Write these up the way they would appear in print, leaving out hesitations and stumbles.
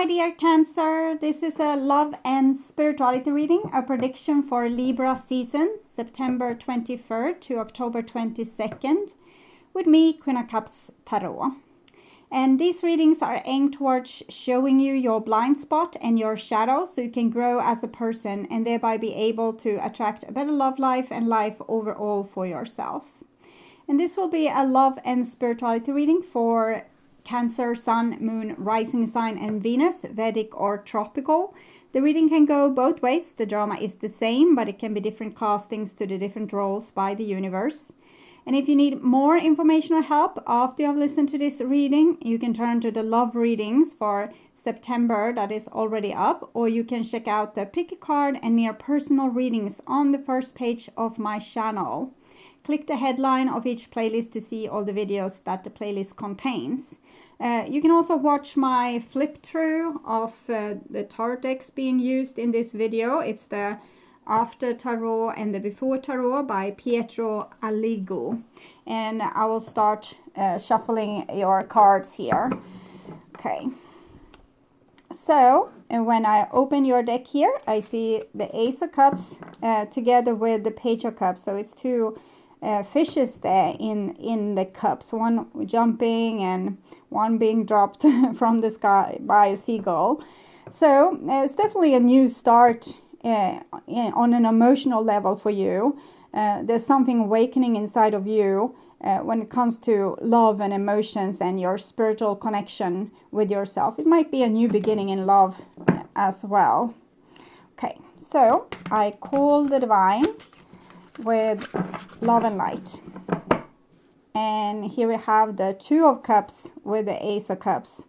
my dear Cancer. This is a love and spirituality reading, a prediction for Libra season, September 23rd to October 22nd, with me, Queen of Cups Tarot. And these readings are aimed towards showing you your blind spot and your shadow so you can grow as a person and thereby be able to attract a better love life and life overall for yourself. And this will be a love and spirituality reading for Cancer, Sun, Moon, Rising Sign and Venus, Vedic or Tropical. The reading can go both ways. The drama is the same, but it can be different castings to the different roles by the universe. And if you need more information or help after you have listened to this reading, you can turn to the love readings for September that is already up, or you can check out the pick a card and near personal readings on the first page of my channel. Click the headline of each playlist to see all the videos that the playlist contains. You can also watch my flip through of the tarot decks being used in this video. It's the After Tarot and the Before Tarot by Pietro Aligo. And I will start shuffling your cards here. Okay. So, and when I open your deck here, I see the Ace of Cups together with the Page of Cups. So it's two fishes there in the cups, one jumping and one being dropped from the sky by a seagull. So it's definitely a new start on an emotional level for you. There's something awakening inside of you when it comes to love and emotions and your spiritual connection with yourself. It might be a new beginning in love as well. Okay, so I call the divine with love and light. And here we have the Two of Cups with the Ace of Cups.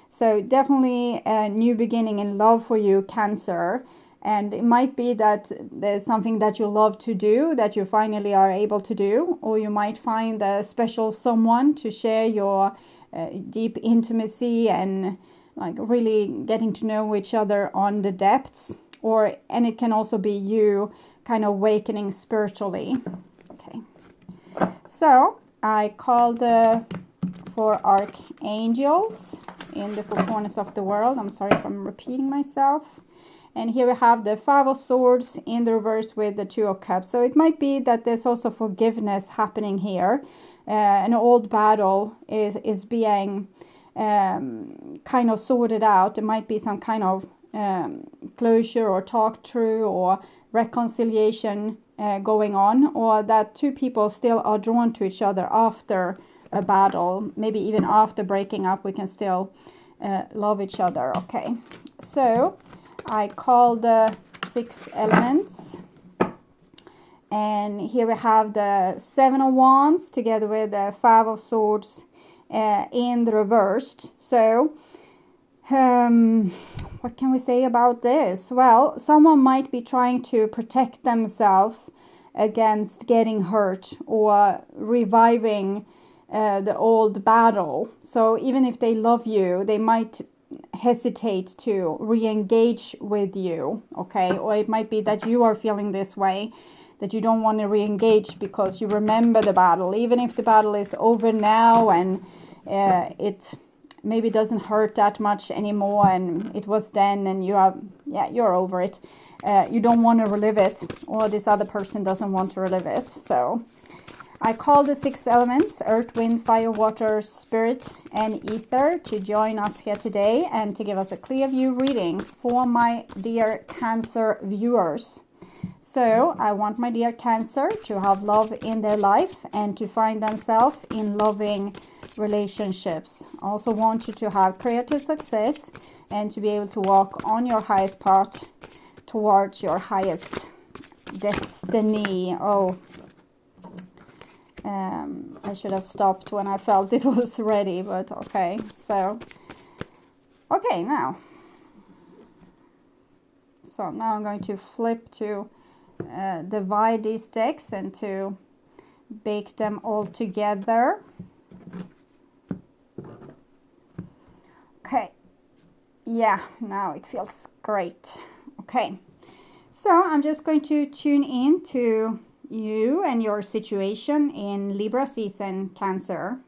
So definitely a new beginning in love for you, Cancer. And it might be that there's something that you love to do that you finally are able to do. Or you might find a special someone to share your deep intimacy and like really getting to know each other on the depths. And it can also be you kind of awakening spiritually. Okay. So I call the four archangels in the four corners of the world. I'm sorry if I'm repeating myself. And here we have the Five of Swords in the reverse with the Two of Cups. So it might be that there's also forgiveness happening here. An old battle is being kind of sorted out. There might be some kind of closure or talk through or reconciliation going on, or that two people still are drawn to each other after a battle. Maybe even after breaking up, we can still love each other. Okay, so I call the six elements. And here we have the Seven of Wands together with the Five of Swords in the reversed. So what can we say about this? Well, someone might be trying to protect themselves against getting hurt or reviving the old battle. So even if they love you, they might hesitate to re-engage with you, okay? Or it might be that you are feeling this way, that you don't want to re-engage because you remember the battle, even if the battle is over now and it maybe doesn't hurt that much anymore and it was then and you're over it. You don't want to relive it, or this other person doesn't want to relive it. So I call the six elements, earth, wind, fire, water, spirit, and ether, to join us here today and to give us a clear view reading for my dear Cancer viewers. So I want my dear Cancer to have love in their life and to find themselves in loving relationships. I also want you to have creative success and to be able to walk on your highest path towards your highest destiny. I should have stopped when I felt it was ready, but okay. So, okay, now. So now I'm going to flip to divide these decks and to bake them all together. Okay. Yeah, now it feels great. Okay. So I'm just going to tune in to you and your situation in Libra season, Cancer.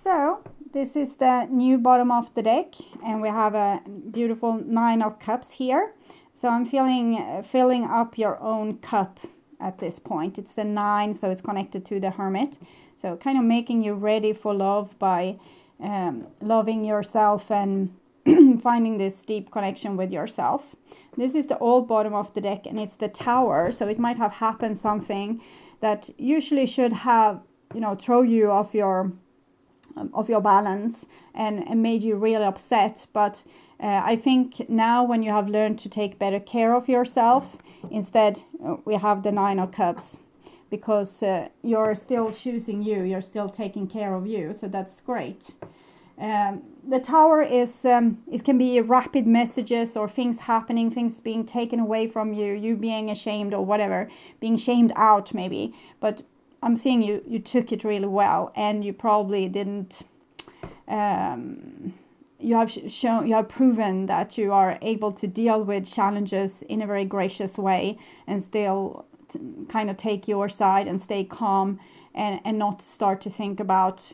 So this is the new bottom of the deck, and we have a beautiful 9 of cups here. So I'm feeling filling up your own cup at this point. It's the 9, so it's connected to the Hermit. So kind of making you ready for love by loving yourself and finding this deep connection with yourself. This is the old bottom of the deck, and it's the Tower. So it might have happened something that usually should have, throw you off your balance and made you really upset. But I think now when you have learned to take better care of yourself, instead we have the 9 of Cups, because you're still choosing you, you're still taking care of you. So that's great. The Tower is, it can be rapid messages or things happening, things being taken away from you, you being ashamed or whatever, being shamed out maybe. But I'm seeing you took it really well, and you probably didn't, you have proven that you are able to deal with challenges in a very gracious way and still kind of take your side and stay calm and not start to think about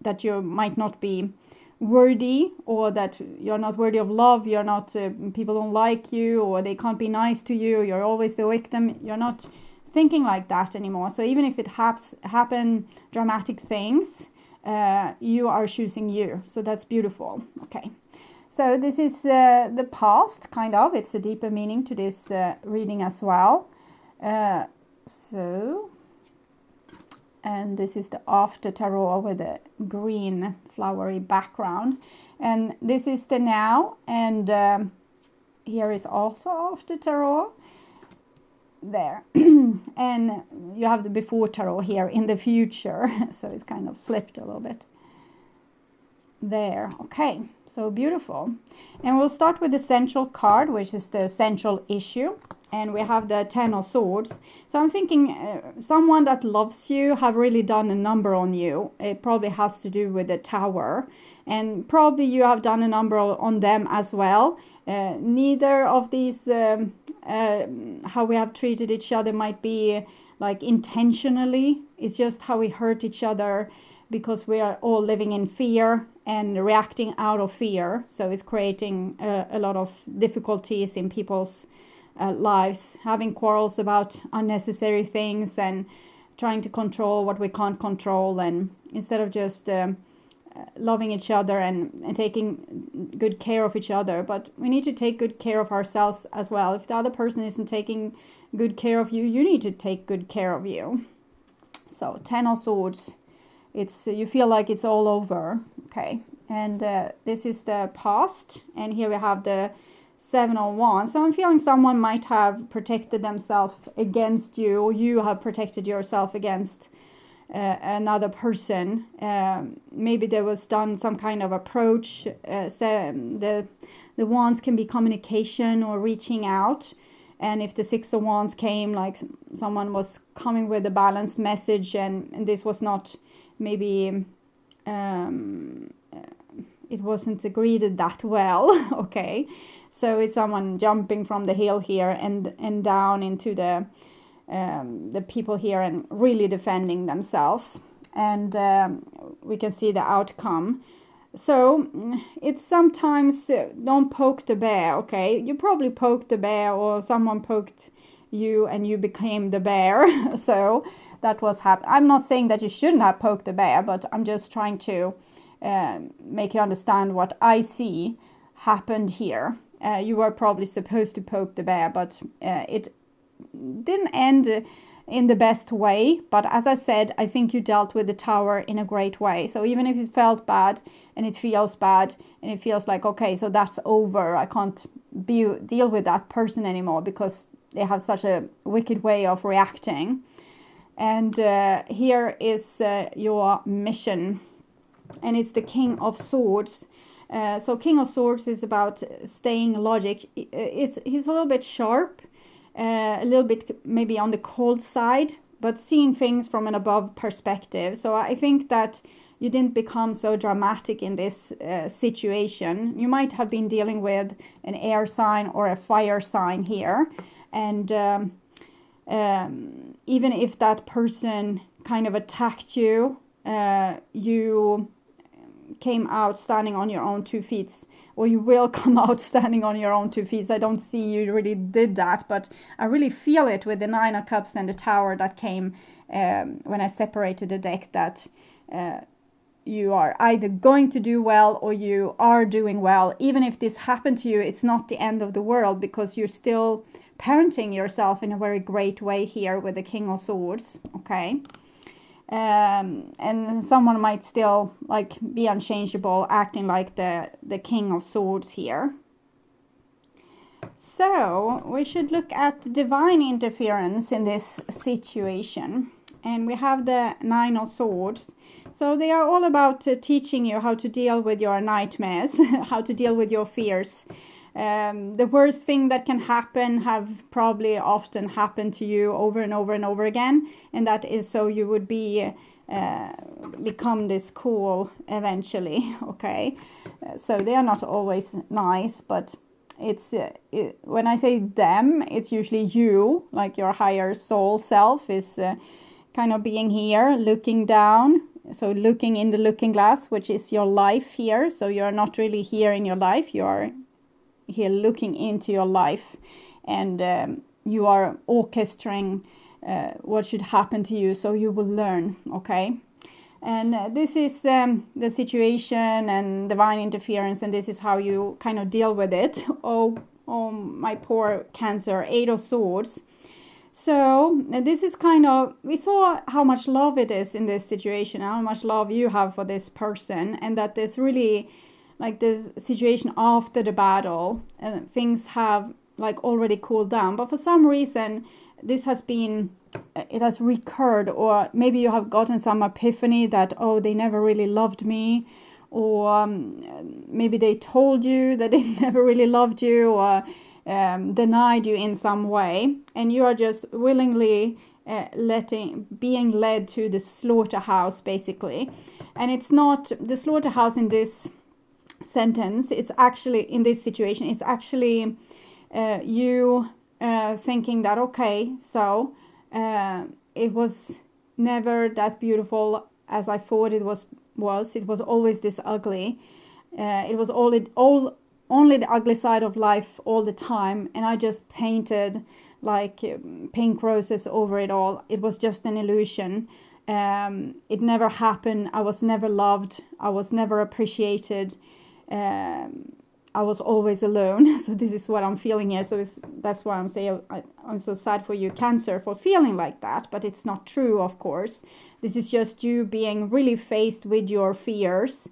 that you might not be worthy, or that you're not worthy of love, you're not, people don't like you, or they can't be nice to you, you're always the victim. You're not thinking like that anymore. So even if it happen dramatic things, you are choosing you. So that's beautiful. Okay. So this is the past, kind of. It's a deeper meaning to this reading as well. And this is the After Tarot with a green flowery background. And this is the Now. And here is also After Tarot. There. And you have the Before Tarot here in the future. So it's kind of flipped a little bit. There. Okay. So beautiful. And we'll start with the central card, which is the central issue. And we have the 10 of Swords. So I'm thinking someone that loves you have really done a number on you. It probably has to do with the Tower. And probably you have done a number on them as well. Neither of these, how we have treated each other might be like intentionally. It's just how we hurt each other because we are all living in fear and reacting out of fear. So it's creating a lot of difficulties in people's lives, having quarrels about unnecessary things and trying to control what we can't control, and instead of just loving each other and taking good care of each other. But we need to take good care of ourselves as well. If the other person isn't taking good care of you, you need to take good care of you. So 10 of Swords, it's you feel like it's all over. Okay, and this is the past, and here we have the 7 of Wands. So I'm feeling someone might have protected themselves against you, or you have protected yourself against another person. Maybe there was done some kind of approach. The Wands can be communication or reaching out. And if the 6 of Wands came, like someone was coming with a balanced message, and this was not maybe it wasn't greeted that well. Okay, so it's someone jumping from the hill here and down into the people here and really defending themselves, and we can see the outcome. So it's sometimes don't poke the bear. Okay, you probably poked the bear, or someone poked you and you became the bear. So that was happening. I'm not saying that you shouldn't have poked the bear, but I'm just trying to make you understand what I see happened here. You were probably supposed to poke the bear, but it didn't end in the best way. But as I said, I think you dealt with the Tower in a great way. So even if it felt bad, and it feels bad, and it feels like, okay, so that's over, I can't deal with that person anymore because they have such a wicked way of reacting. And here is your mission. And it's the King of Swords. So King of Swords is about staying logic. He's a little bit sharp, a little bit maybe on the cold side, but seeing things from an above perspective. So I think that you didn't become so dramatic in this situation. You might have been dealing with an air sign or a fire sign here. And even if that person kind of attacked you, you came out standing on your own 2 feet, or you will come out standing on your own 2 feet. I don't see you really did that, but I really feel it with the 9 of Cups and the Tower that came when I separated the deck, that you are either going to do well or you are doing well. Even if this happened to you, it's not the end of the world, because you're still parenting yourself in a very great way here with the King of Swords, okay? And someone might still like be unchangeable, acting like the King of Swords here. So we should look at divine interference in this situation. And we have the 9 of Swords. So they are all about teaching you how to deal with your nightmares, how to deal with your fears. The worst thing that can happen have probably often happened to you over and over and over again, and that is so you would become this cool eventually, okay? So they are not always nice, but it's when I say them, it's usually you, like your higher soul self is kind of being here, looking down. So looking in the looking glass, which is your life here. So you're not really here in your life, you are here looking into your life, and you are orchestrating what should happen to you, so you will learn, okay? And this is the situation and divine interference, and this is how you kind of deal with it. Oh, my poor Cancer, 8 of Swords. So this is kind of, we saw how much love it is in this situation, how much love you have for this person, and that there's really like this situation after the battle, and things have like already cooled down, but for some reason this has been, it has recurred, or maybe you have gotten some epiphany that, oh, they never really loved me, or maybe they told you that they never really loved you, or denied you in some way, and you are just willingly being led to the slaughterhouse, basically. And it's not the slaughterhouse in this sentence, it's actually, in this situation, it's actually you thinking that, okay, so it was never that beautiful as I thought it was. It was always this ugly. It was only the ugly side of life all the time, and I just painted like pink roses over it all. It was just an illusion. It never happened. I was never loved. I was never appreciated. I was always alone. So this is what I'm feeling here. So that's why I'm saying I'm so sad for you, Cancer, for feeling like that. But it's not true, of course. This is just you being really faced with your fears,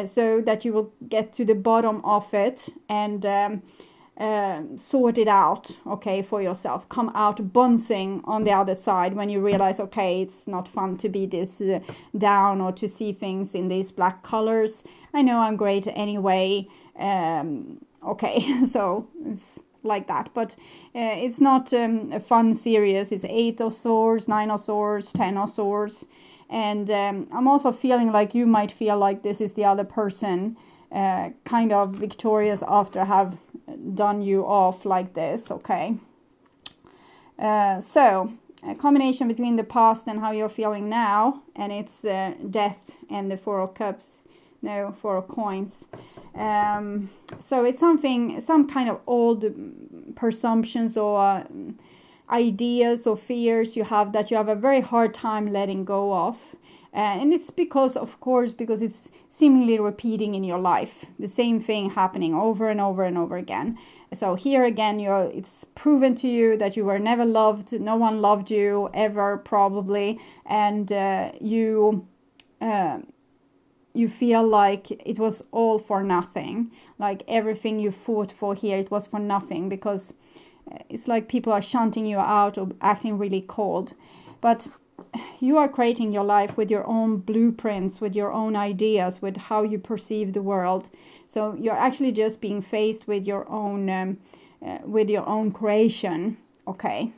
so that you will get to the bottom of it and sort it out, okay, for yourself. Come out bouncing on the other side when you realize, okay, it's not fun to be this down or to see things in these black colors. I know I'm great anyway. Okay, so it's like that, but it's not a fun series. It's 8 of Swords, 9 of Swords, 10 of Swords, and I'm also feeling like you might feel like this is the other person kind of victorious after have done you off like this, okay? So a combination between the past and how you're feeling now, and it's death and the 4 of Cups, no, 4 of Coins. So it's some kind of old presumptions or ideas or fears you have that you have a very hard time letting go of. And it's because it's seemingly repeating in your life, the same thing happening over and over and over again. So here again, it's proven to you that you were never loved, no one loved you ever probably, and you feel like it was all for nothing, like everything you fought for here, it was for nothing, because it's like people are shunting you out or acting really cold. But you are creating your life with your own blueprints, with your own ideas, with how you perceive the world. So you're actually just being faced with your own creation. Okay.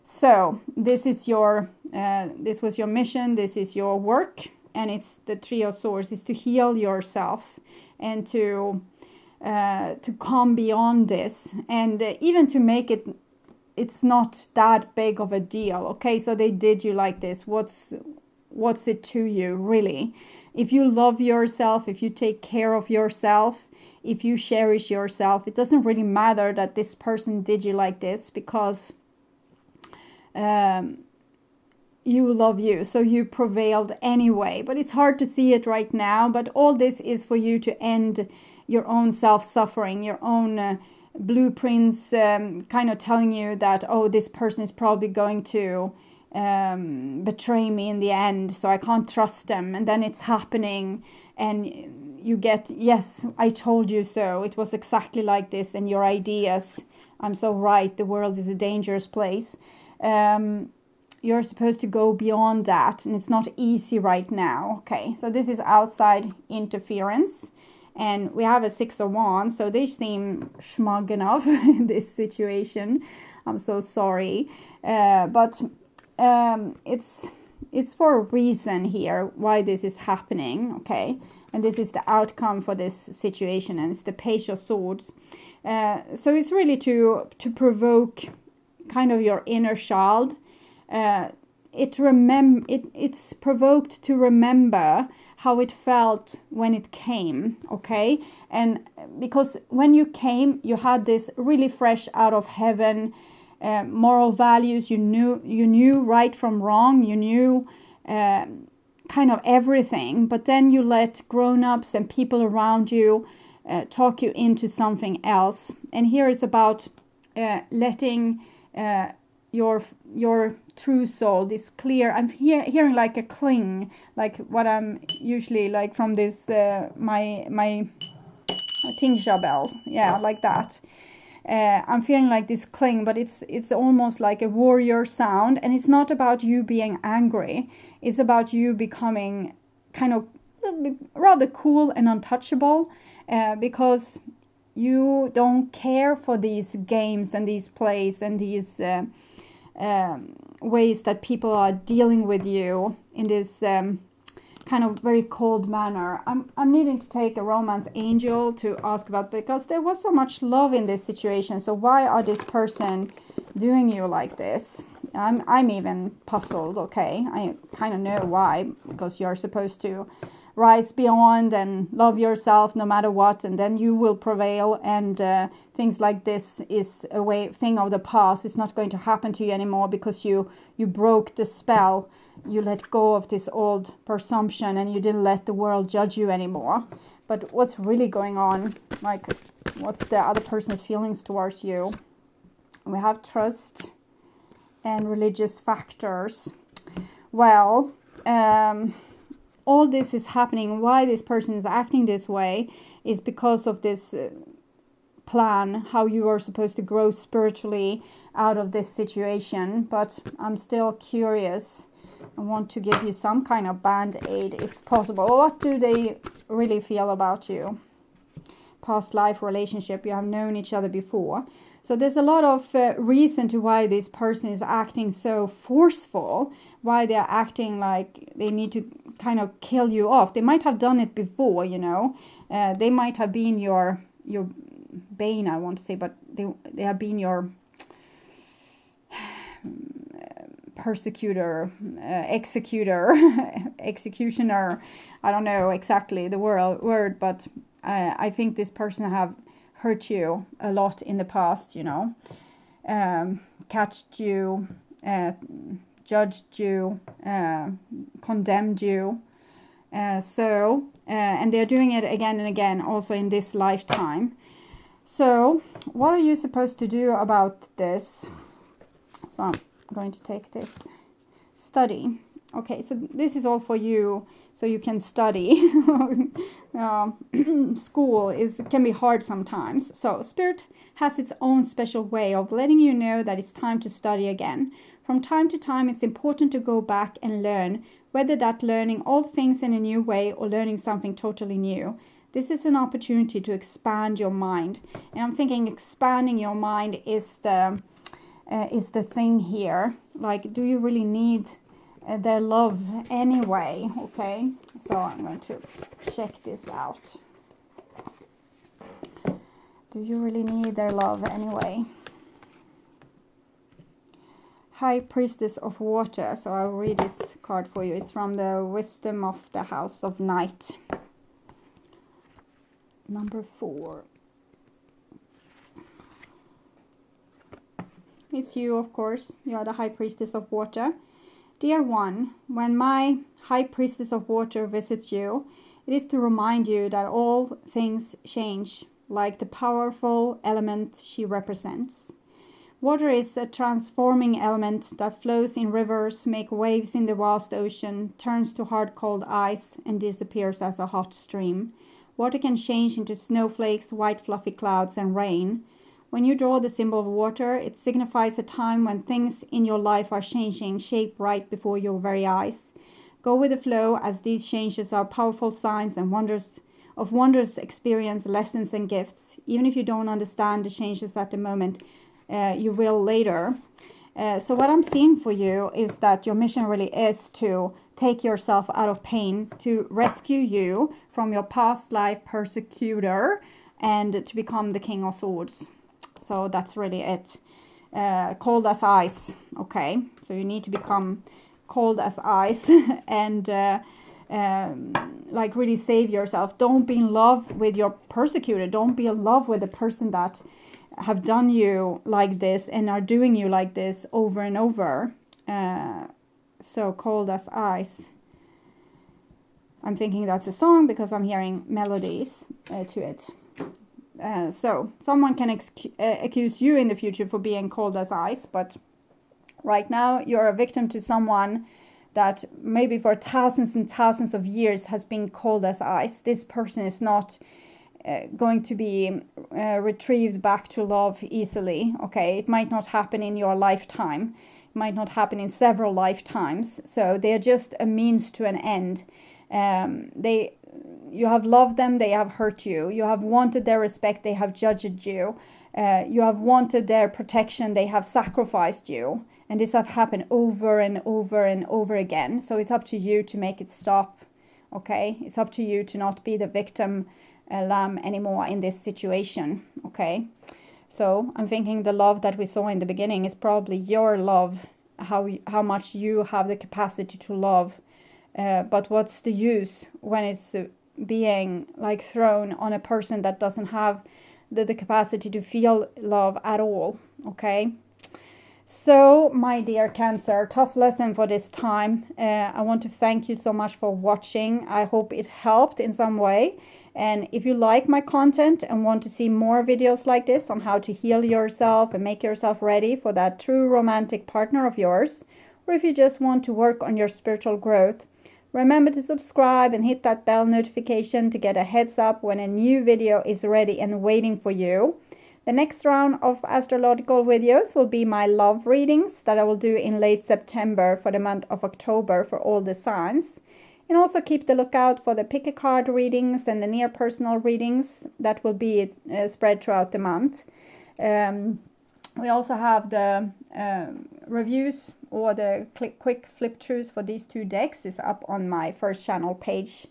So this is this was your mission. This is your work, and it's the 3 of Swords. Is to heal yourself and to come beyond this, and even to make it. It's not that big of a deal, okay? So they did you like this. What's it to you, really? if you love yourself, if you take care of yourself, if you cherish yourself, it doesn't really matter that this person did you like this, because you love you, so you prevailed anyway. But it's hard to see it right now, but all this is for you to end your own self-suffering, your own blueprints kind of telling you that, oh, this person is probably going to betray me in the end, so I can't trust them. And then it's happening, and you get, yes, I told you so, it was exactly like this, and your ideas, I'm so right, the world is a dangerous place. You're supposed to go beyond that, and it's not easy right now. Okay, so this is outside interference, and we have a 6 of Wands, so they seem smug enough in this situation. I'm so sorry, but it's for a reason here why this is happening. Okay, and this is the outcome for this situation, and it's the Page of Swords. So it's really to provoke kind of your inner child. It's provoked to remember how it felt when it came, okay? And because when you came, you had this really fresh out of heaven moral values. You knew right from wrong. You knew kind of everything. But then you let grown-ups and people around you talk you into something else. And here is about letting your true soul, this clear, I'm hearing like a cling, like what I'm usually like from this my tingsha bell, yeah, like that. I'm feeling like this cling, but it's almost like a warrior sound, and it's not about you being angry. It's about you becoming kind of a little bit rather cool and untouchable, because you don't care for these games and these plays and these ways that people are dealing with you in this kind of very cold manner. I'm needing to take a romance angel to ask about, because there was so much love in this situation. So why are this person doing you like this? I'm even puzzled. Okay, I kind of know why, because you're supposed to rise beyond and love yourself no matter what, and then you will prevail, and things like this is a thing of the past. It's not going to happen to you anymore, because you broke the spell. You let go of this old presumption, and you didn't let the world judge you anymore. But what's really going on? Like, what's the other person's feelings towards you? We have trust and religious factors. Well, all this is happening. Why this person is acting this way is because of this plan, how you are supposed to grow spiritually out of this situation. But I'm still curious. I want to give you some kind of band-aid if possible. What do they really feel about you? Past life relationship, you have known each other before. So there's a lot of reason to why this person is acting so forceful, why they're acting like they need to kind of kill you off. They might have done it before, you know. They might have been your bane, I want to say, but they have been your persecutor, executioner. I don't know exactly the word, but I think this person have hurt you a lot in the past, you know. Catched you, judged you, condemned you. And they're doing it again and again, also in this lifetime. So what are you supposed to do about this? So I'm going to take this study. Okay, so this is all for you, so you can study. School can be hard sometimes. So Spirit has its own special way of letting you know that it's time to study again. From time to time, it's important to go back and learn, whether that learning old things in a new way or learning something totally new. This is an opportunity to expand your mind. And I'm thinking expanding your mind is the thing here. Like, do you really need their love anyway? Okay, so I'm going to check this out. Do you really need their love anyway? High Priestess of Water. So I'll read this card for you. It's from the Wisdom of the House of Night. Number 4. It's you, of course. You are the High Priestess of Water. Dear one, when my High Priestess of Water visits you, it is to remind you that all things change, like the powerful element she represents. Water is a transforming element that flows in rivers, makes waves in the vast ocean, turns to hard cold ice, and disappears as a hot stream. Water can change into snowflakes, white fluffy clouds, and rain. When you draw the symbol of water, it signifies a time when things in your life are changing shape right before your very eyes. Go with the flow, as these changes are powerful signs and wondrous experience, lessons and gifts. Even if you don't understand the changes at the moment, you will later. So what I'm seeing for you is that your mission really is to take yourself out of pain, to rescue you from your past life persecutor, and to become the King of Swords. So that's really it. Cold as ice. Okay, so you need to become cold as ice and like really save yourself. Don't be in love with your persecutor. Don't be in love with the person that have done you like this and are doing you like this over and over. So cold as ice. I'm thinking that's a song because I'm hearing melodies to it. So someone can accuse you in the future for being cold as ice, but right now you're a victim to someone that maybe for thousands and thousands of years has been cold as ice. This person is not going to be retrieved back to love easily. Okay, it might not happen in your lifetime. It might not happen in several lifetimes. So they're just a means to an end. You have loved them, they have hurt you. You have wanted their respect, they have judged you. You have wanted their protection, they have sacrificed you. And this have happened over and over and over again. So it's up to you to make it stop. Okay, it's up to you to not be the victim lamb anymore in this situation. Okay, so I'm thinking the love that we saw in the beginning is probably your love, how much you have the capacity to love. But what's the use when it's being like thrown on a person that doesn't have the capacity to feel love at all? Okay, so my dear Cancer, tough lesson for this time. I want to thank you so much for watching. I hope it helped in some way. And if you like my content and want to see more videos like this on how to heal yourself and make yourself ready for that true romantic partner of yours, or if you just want to work on your spiritual growth, remember to subscribe and hit that bell notification to get a heads up when a new video is ready and waiting for you. The next round of astrological videos will be my love readings that I will do in late September for the month of October for all the signs. And also keep the lookout for the pick a card readings and the near personal readings that will be spread throughout the month. We also have the reviews or the quick flip throughs for these two decks is up on my first channel page.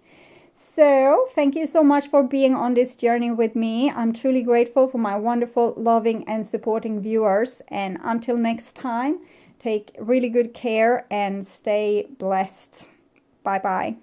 So thank you so much for being on this journey with me. I'm truly grateful for my wonderful, loving and supporting viewers. And until next time, take really good care and stay blessed. Bye-bye.